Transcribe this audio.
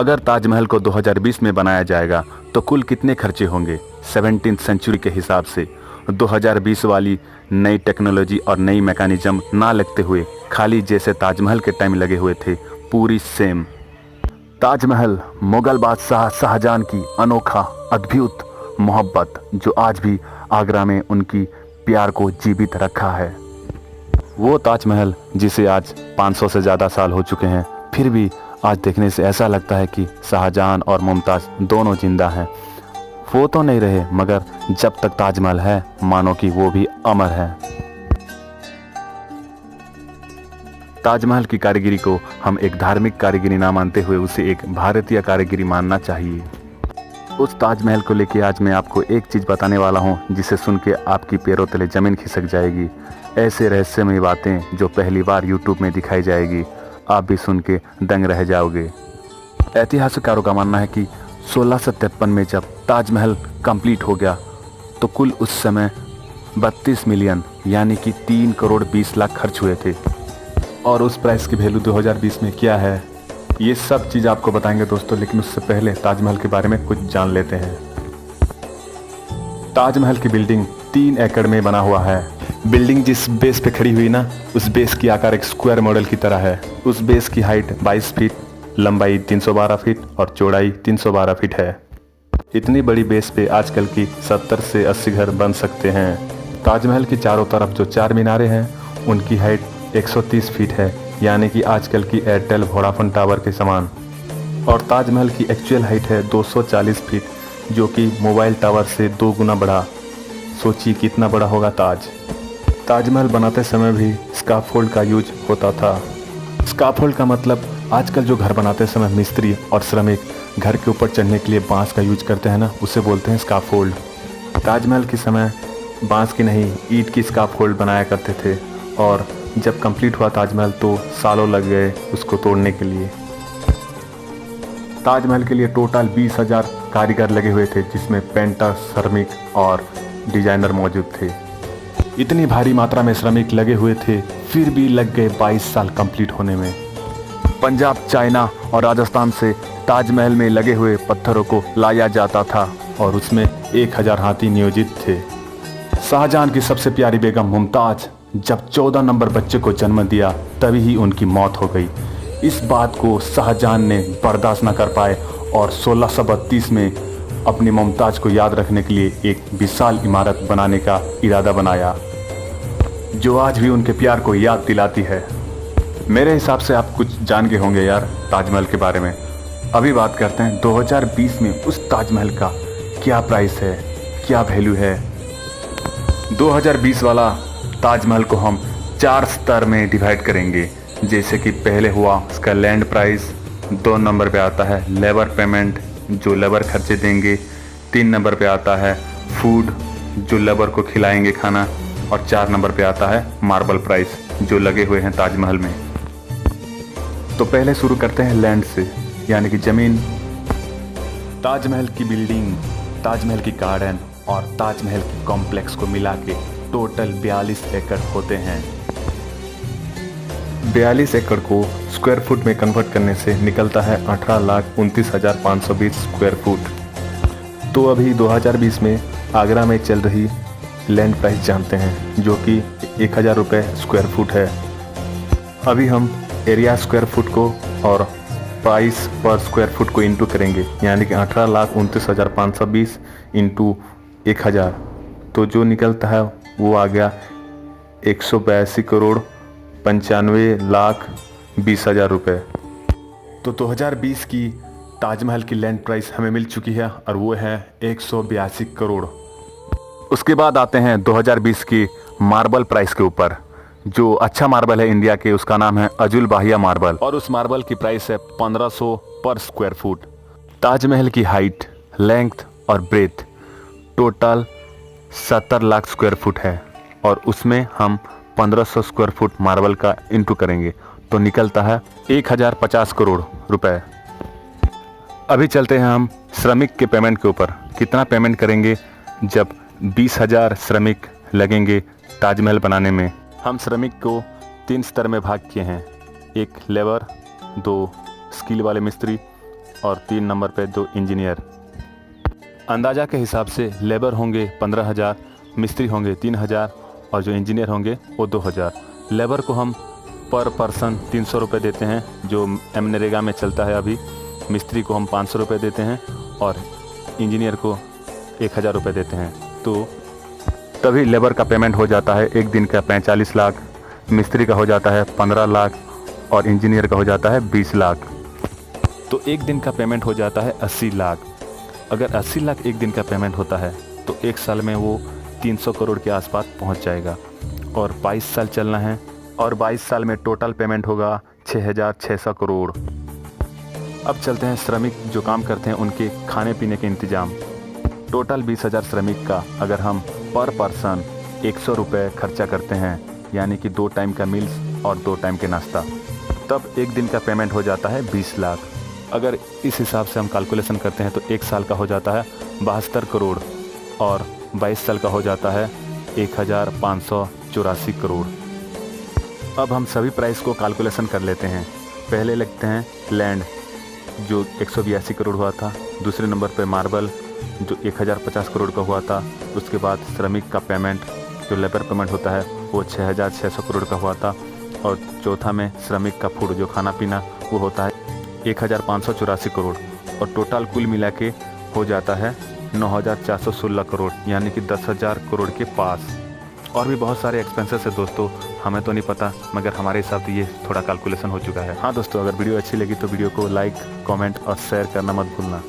अगर ताजमहल को 2020 में बनाया जाएगा तो कुल कितने खर्चे होंगे 17वीं सेंचुरी के हिसाब से। 2020 वाली नई टेक्नोलॉजी और नई मैकेनिज्म ना लगते हुए खाली जैसे ताजमहल के टाइम लगे हुए थे, पूरी सेम। ताजमहल मुगल बादशाह शाहजहां की अनोखा अद्भुत मोहब्बत जो आज भी आगरा में उनकी प्यार को जीवित रखा है। वो ताजमहल जिसे आज 500 से ज़्यादा साल हो चुके हैं, फिर भी आज देखने से ऐसा लगता है कि शाहजहां और मुमताज़ दोनों जिंदा हैं। वो तो नहीं रहे, मगर जब तक ताजमहल है मानो कि वो भी अमर है। ताजमहल की कारीगरी को हम एक धार्मिक कारीगरी ना मानते हुए उसे एक भारतीय कारीगरी मानना चाहिए। उस ताजमहल को लेके आज मैं आपको एक चीज़ बताने वाला हूँ जिसे सुन के आपकी पैरों तले ज़मीन खिसक जाएगी। ऐसे रहस्यमय बातें जो पहली बार यूट्यूब में दिखाई जाएगी, आप भी सुन के दंग रह जाओगे। ऐतिहासिककारों का मानना है कि 1653 में जब ताजमहल कंप्लीट हो गया तो कुल उस समय 32 मिलियन यानी कि 3 करोड़ 20 लाख खर्च हुए थे। और उस प्राइस की वैल्यू 2020 में क्या है, ये सब चीज़ आपको बताएंगे दोस्तों। लेकिन उससे पहले ताजमहल के बारे में कुछ जान लेते हैं। ताजमहल की बिल्डिंग 3 एकड़ में बना हुआ है। बिल्डिंग जिस बेस पे खड़ी हुई ना, उस बेस की आकार एक स्क्वायर मॉडल की तरह है। उस बेस की हाइट 22 फीट, लंबाई 312 फीट और चौड़ाई 312 फीट है। इतनी बड़ी बेस पे आजकल की 70 से 80 घर बन सकते हैं। ताजमहल की चारों तरफ जो 4 मीनारें हैं उनकी हाइट 130 फीट है, यानी कि आजकल की एयरटेल वोडाफोन टावर के समान। और ताजमहल की एक्चुअल हाइट है 240 फीट, जो कि मोबाइल टावर से 2 गुना बड़ा। सोचिए कितना बड़ा होगा ताज। ताजमहल बनाते समय भी स्काफोल्ड का यूज होता था। स्काफोल्ड का मतलब आजकल जो घर बनाते समय मिस्त्री और श्रमिक घर के ऊपर चढ़ने के लिए बांस का यूज करते हैं ना, उसे बोलते हैं स्काफोल्ड। ताजमहल के समय बांस की नहीं, ईंट की स्काफोल्ड बनाया करते थे। और जब कंप्लीट हुआ ताजमहल तो सालों लग गए उसको तोड़ने के लिए। ताजमहल के लिए टोटल 20,000 कारीगर लगे हुए थे, जिसमें पेंटर, श्रमिक और डिजाइनर मौजूद थे। इतनी भारी मात्रा में श्रमिक लगे हुए थे, फिर भी लग गए 22 साल कंप्लीट होने में। पंजाब, चाइना और राजस्थान से ताजमहल में लगे हुए पत्थरों को लाया जाता था और उसमें 1000 हाथी नियोजित थे। शाहजहां की सबसे प्यारी बेगम मुमताज जब 14 नंबर बच्चे को जन्म दिया तभी ही उनकी मौत हो गई। इस बात को शाहजहां ने बर्दाश्त न कर पाए और 1632 में अपनी मुमताज को याद रखने के लिए एक विशाल इमारत बनाने का इरादा बनाया, जो आज भी उनके प्यार को याद दिलाती है। मेरे हिसाब से आप कुछ जान गए होंगे यार ताजमहल के बारे में। अभी बात करते हैं 2020 में उस ताजमहल का क्या प्राइस है, क्या वैल्यू है। 2020 वाला ताजमहल को हम 4 स्तर में डिवाइड करेंगे। जैसे कि पहले हुआ उसका लैंड प्राइस, 2 नंबर पे आता है लेबर पेमेंट, जो लेबर खर्चे देंगे, 3 नंबर पे आता है फूड, जो लेबर को खिलाएंगे खाना, और 4 नंबर पे आता है मार्बल प्राइस जो लगे हुए हैं ताजमहल में। तो पहले शुरू करते हैं लैंड से, यानी कि ज़मीन। ताजमहल की बिल्डिंग, ताजमहल की गार्डन और ताजमहल की कॉम्प्लेक्स को मिला के टोटल 42 एकड़ होते हैं। 42 एकड़ को स्क्वायर फुट में कन्वर्ट करने से निकलता है 18,29,520 स्क्वायर फुट। तो अभी 2020 में आगरा में चल रही लैंड प्राइस जानते हैं, जो कि 1000 रुपये स्क्वायर फुट है। अभी हम एरिया स्क्वायर फुट को और प्राइस पर स्क्वायर फुट को इंटू करेंगे, यानी कि 18,29,520 इंटू 1000, तो जो निकलता है वो आ गया 182 करोड़ 95 लाख 20,000 रुपये। तो 2020 की ताजमहल की लैंड प्राइस हमें मिल चुकी है और वो है 182 करोड़। उसके बाद आते हैं 2020 की मार्बल प्राइस के ऊपर। जो अच्छा मार्बल है इंडिया के, उसका नाम है अजुल बाहिया मार्बल, और उस मार्बल की प्राइस है 1500 पर स्क्वायर फुट। ताजमहल की हाइट, लेंथ और breadth total 70 lakh square foot है, और उसमें हम 1500 स्क्वायर फुट मार्बल का इंटू करेंगे तो निकलता है 1050 करोड़ रुपए। अभी चलते हैं हम श्रमिक के पेमेंट के ऊपर। कितना पेमेंट करेंगे जब 20,000 श्रमिक लगेंगे ताजमहल बनाने में। हम श्रमिक को 3 स्तर में भाग किए हैं, एक लेबर, 2 स्किल वाले मिस्त्री और 3 नंबर पे 2 इंजीनियर। अंदाज़ा के हिसाब से लेबर होंगे 15,000, मिस्त्री होंगे 3,000 और जो इंजीनियर होंगे वो 2,000। लेबर को हम पर पर्सन 300 रुपये देते हैं जो मनरेगा में चलता है अभी। मिस्त्री को हम 500 रुपये देते हैं और इंजीनियर को 1,000 रुपये देते हैं। तो तभी लेबर का पेमेंट हो जाता है एक दिन का 45 लाख, मिस्त्री का हो जाता है 15 लाख और इंजीनियर का हो जाता है 20 लाख। तो एक दिन का पेमेंट हो जाता है 80 लाख। अगर 80 लाख एक दिन का पेमेंट होता है तो एक साल में वो 300 करोड़ के आसपास पहुंच जाएगा और 22 साल चलना है और 22 साल में टोटल पेमेंट होगा 6,600 करोड़। अब चलते हैं श्रमिक जो काम करते हैं उनके खाने पीने के इंतज़ाम। टोटल 20,000 श्रमिक का अगर हम पर पर्सन 100 रुपये खर्चा करते हैं, यानी कि 2 टाइम का मील्स और 2 टाइम के नाश्ता, तब एक दिन का पेमेंट हो जाता है 20 लाख। अगर इस हिसाब से हम कैलकुलेशन करते हैं तो एक साल का हो जाता है 72 करोड़ और 22 साल का हो जाता है 1,584 करोड़। अब हम सभी प्राइस को कैलकुलेशन कर लेते हैं। पहले लिखते हैं लैंड जो 182 करोड़ हुआ था, दूसरे नंबर पे मार्बल जो 1,050 करोड़ का हुआ था, उसके बाद श्रमिक का पेमेंट जो लेबर पेमेंट होता है वो 6,600 करोड़ का हुआ था और चौथा में श्रमिक का फूड जो खाना पीना वो होता है 1,584 करोड़ और टोटल कुल मिला के हो जाता है 9,416 करोड़, यानी कि 10,000 करोड़ के पास। और भी बहुत सारे एक्सपेंसेस है दोस्तों, हमें तो नहीं पता, मगर हमारे हिसाब से ये थोड़ा कैलकुलेशन हो चुका है। हाँ दोस्तों, अगर वीडियो अच्छी लगी तो वीडियो को लाइक, कमेंट और शेयर करना मत भूलना।